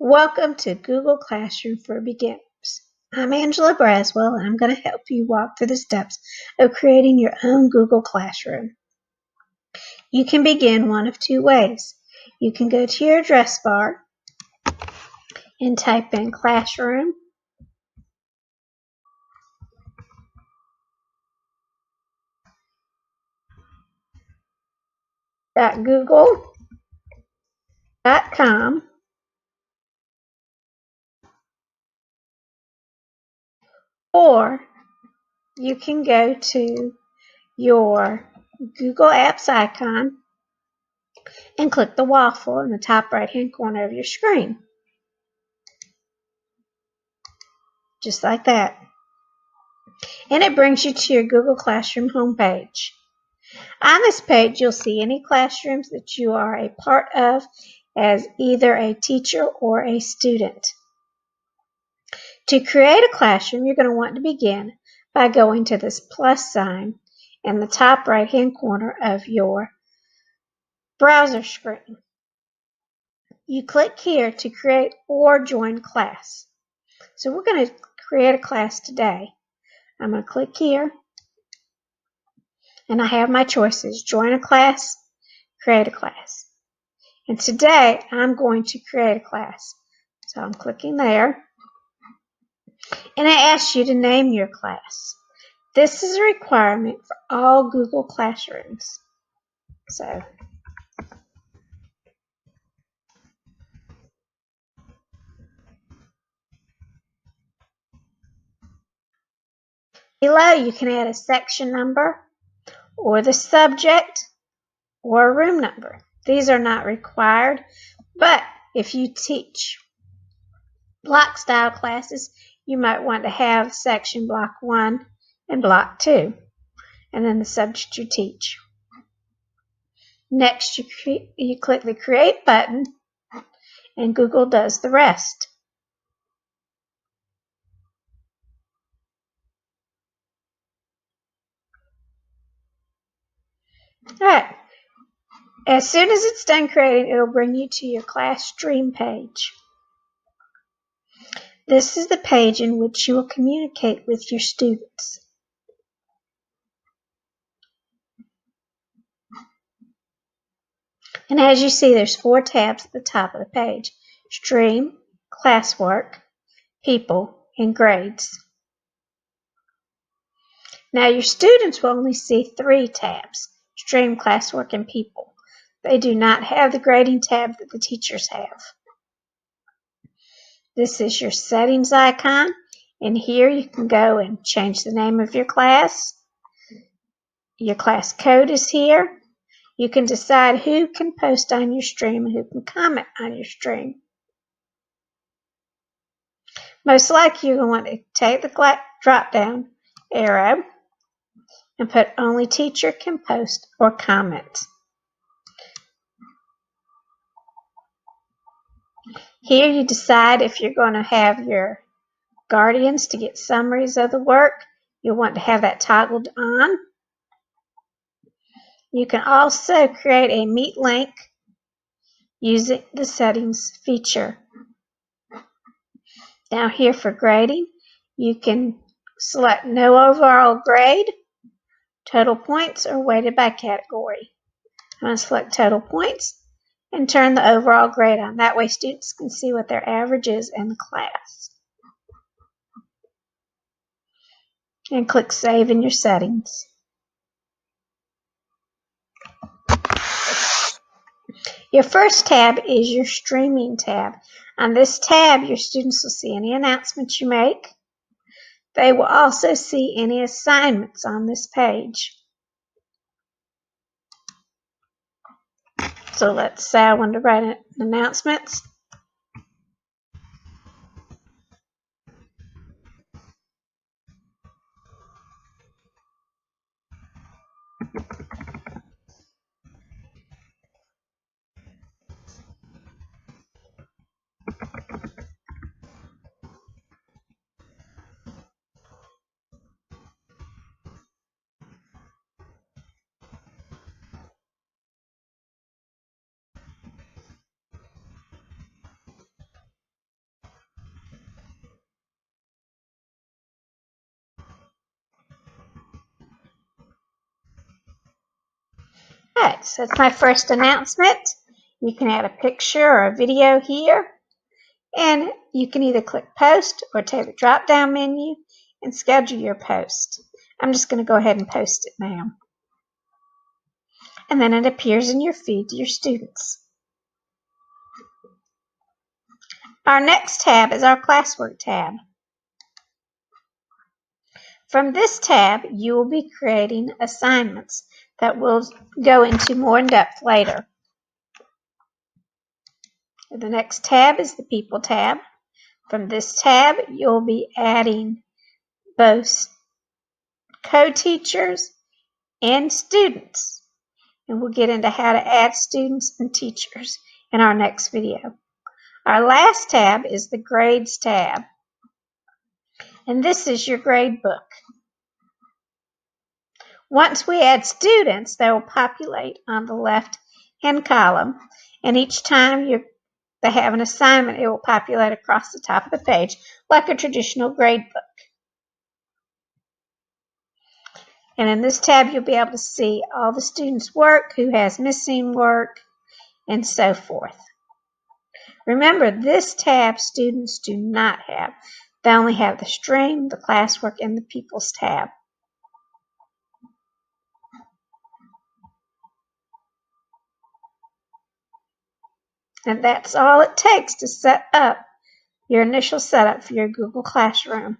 Welcome to Google Classroom for Beginners. I'm Angela Braswell, and I'm going to help you walk through the steps of creating your own Google Classroom. You can begin one of two ways. You can go to your address bar and type in classroom.google.com, or you can go to your Google Apps icon and click the waffle in the top right-hand corner of your screen. Just like that. And it brings you to your Google Classroom homepage. On this page, you'll see any classrooms that you are a part of as either a teacher or a student. To create a classroom, you're going to want to begin by going to this plus sign in the top right-hand corner of your browser screen. You click here to create or join class. So we're going to create a class today. I'm going to click here, and I have my choices: join a class, create a class. And today I'm going to create a class. So I'm clicking there, and it asks you to name your class. This is a requirement for all Google Classrooms. So below you can add a section number or the subject or a room number. These are not required, but if you teach block style classes, you might want to have section block 1 and block 2, and then the subject you teach. Next, you click the Create button, and Google does the rest. All right. As soon as it's done creating, it'll bring you to your class stream page. This is the page in which you will communicate with your students. And as you see, there's 4 tabs at the top of the page: Stream, Classwork, People, and Grades. Now your students will only see 3 tabs: Stream, Classwork, and People. They do not have the grading tab that the teachers have. This is your settings icon, and here you can go and change the name of your class. Your class code is here. You can decide who can post on your stream and who can comment on your stream. Most likely you're going to want to take the drop-down arrow and put only teacher can post or comment. Here you decide if you're going to have your guardians to get summaries of the work. You'll want to have that toggled on. You can also create a Meet link using the settings feature. Now here for grading, you can select no overall grade, total points, or weighted by category. I'm going to select total points and turn the overall grade on. That way students can see what their average is in the class. And click Save in your settings. Your first tab is your Streaming tab. On this tab, your students will see any announcements you make. They will also see any assignments on this page. So let's say I want to write announcements. Alright, so it's my first announcement. You can add a picture or a video here, and you can either click post or take the drop down menu and schedule your post. I'm just going to go ahead and post it now. And then it appears in your feed to your students. Our next tab is our Classwork tab. From this tab, you will be creating assignments that we'll go into more in depth later. The next tab is the People tab. From this tab, you'll be adding both co-teachers and students. And we'll get into how to add students and teachers in our next video. Our last tab is the Grades tab. And this is your grade book. Once we add students, they will populate on the left-hand column, and each time they have an assignment, it will populate across the top of the page like a traditional grade book. And in this tab, you'll be able to see all the students' work, who has missing work, and so forth. Remember, this tab students do not have. They only have the Stream, the Classwork, and the People's tab. And that's all it takes to set up your initial setup for your Google Classroom.